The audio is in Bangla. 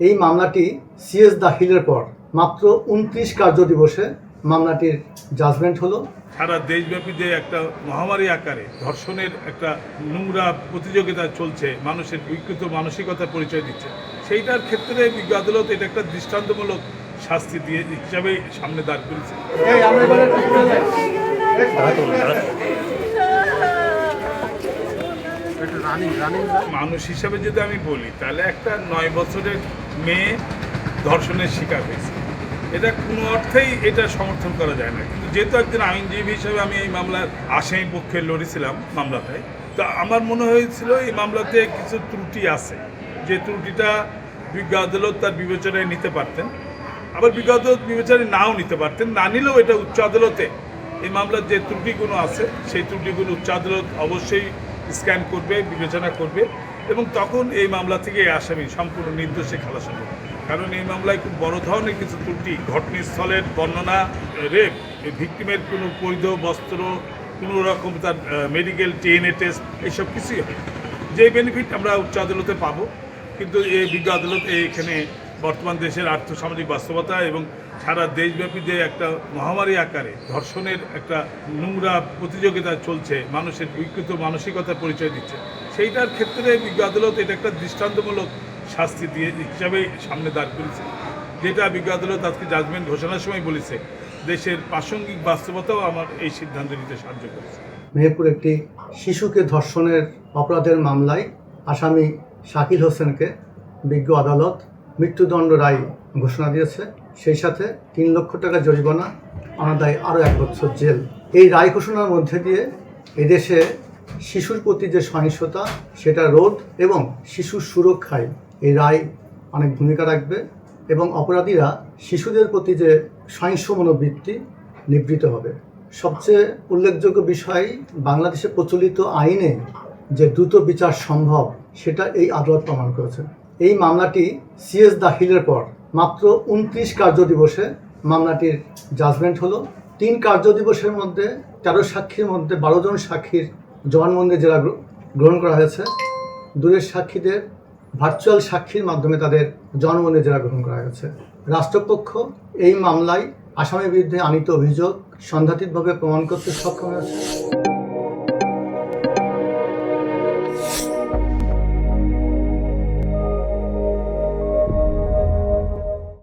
এই মামলাটি সিএস দাখিলের পর মাত্র ২৯ কার্য দিবসে মামলাটির জাজমেন্ট হলো। সারা দেশব্যাপী যে একটা মহামারী আকারে ধর্ষণের একটা নোংরা প্রতিযোগিতা চলছে, মানুষের বিকৃত মানসিকতার পরিচয় দিচ্ছে, সেইটার ক্ষেত্রে বিজ্ঞ আদালত এটা একটা দৃষ্টান্তমূলক শাস্তি দিয়ে হিসাবে সামনে দাঁড় করেছে। মানুষ হিসাবে যদি আমি বলি, তাহলে একটা ৯ বছরের মেয়ে ধর্ষণের শিকার হয়েছে, এটা কোনো অর্থেই এটা সমর্থন করা যায় না। কিন্তু যেহেতু একজন আইনজীবী হিসাবে আমি এই মামলার আসামি পক্ষে লড়েছিলাম মামলাটায়, তো আমার মনে হয়েছিল এই মামলাতে কিছু ত্রুটি আছে, যে ত্রুটিটা বিজ্ঞ আদালত তার বিবেচনায় নিতে পারতেন, আবার বিজ্ঞ আদালত বিবেচনায় নাও নিতে পারতেন। না নিলেও এটা উচ্চ আদালতে এই মামলার যে ত্রুটিগুলো আছে সেই ত্রুটিগুলো উচ্চ আদালত অবশ্যই স্ক্যান করবে, বিবেচনা করবে, এবং তখন এই মামলা থেকে এই আসামি সম্পূর্ণ নির্দোষে খালাস হবে। কারণ এই মামলায় খুব বড় ধরনের কিছু ত্রুটি, ঘটনাস্থলের বর্ণনা, রেপ, ভিকটিমের কোনো পরিধ বস্ত্র, কোনো রকম তার মেডিকেল ডিএনএ টেস্ট, এইসব কিছুই হয়, যে বেনিফিট আমরা উচ্চ আদালতে পাবো। কিন্তু এই বিজ্ঞ আদালত এখানে বর্তমান দেশের আর্থসামাজিক বাস্তবতা এবং সারা দেশব্যাপী যে একটা মহামারী আকারে ধর্ষণের একটা নোংরা প্রতিযোগিতা চলছে, মানুষের বিকৃত মানসিকতার পরিচয় দিচ্ছে, সেইটার ক্ষেত্রে বিজ্ঞ আদালত এটা একটা দৃষ্টান্তমূলক শাস্তি দিয়ে হিসাবে সামনে দাঁড় করেছে, যেটা বিজ্ঞ আদালত আজকে জাজমেন্ট ঘোষণার সময় বলেছে দেশের প্রাসঙ্গিক বাস্তবতাও আমার এই সিদ্ধান্ত নিতে সাহায্য করেছে। মেহেরপুর একটি শিশুকে ধর্ষণের অপরাধের মামলায় আসামি শাকিল হোসেনকে বিজ্ঞ আদালত মৃত্যুদণ্ড রায় ঘোষণা দিয়েছে। সেই সাথে ৩ লক্ষ টাকা জরিমানা, অনাদায় আরও ১ বছর জেল। এই রায় ঘোষণার মধ্যে দিয়ে এদেশে শিশুর প্রতি যে সহিংসতা সেটা রোধ এবং শিশুর সুরক্ষায় এই রায় অনেক ভূমিকা রাখবে, এবং অপরাধীরা শিশুদের প্রতি যে সহিংস মনোবৃত্তি নিবৃত্ত হবে। সবচেয়ে উল্লেখযোগ্য বিষয়, বাংলাদেশে প্রচলিত আইনে যে দ্রুত বিচার সম্ভব সেটা এই আদালত প্রমাণ করেছে। এই মামলাটি সিএস দাখিলের পর মাত্র ২৯ কার্য দিবসে মামলাটির জাজমেন্ট হলো। ৩ কার্য দিবসের মধ্যে ১৩ সাক্ষীর মধ্যে ১২ জন সাক্ষীর জবানবন্দি জেরা গ্রহণ করা হয়েছে। দূরের সাক্ষীদের ভার্চুয়াল সাক্ষীর মাধ্যমে তাদের জবানবন্দি জেরা গ্রহণ করা হয়েছে। রাষ্ট্রপক্ষ এই মামলায় আসামির বিরুদ্ধে আনীত অভিযোগ সন্দেহাতীতভাবে প্রমাণ করতে সক্ষম হয়েছে।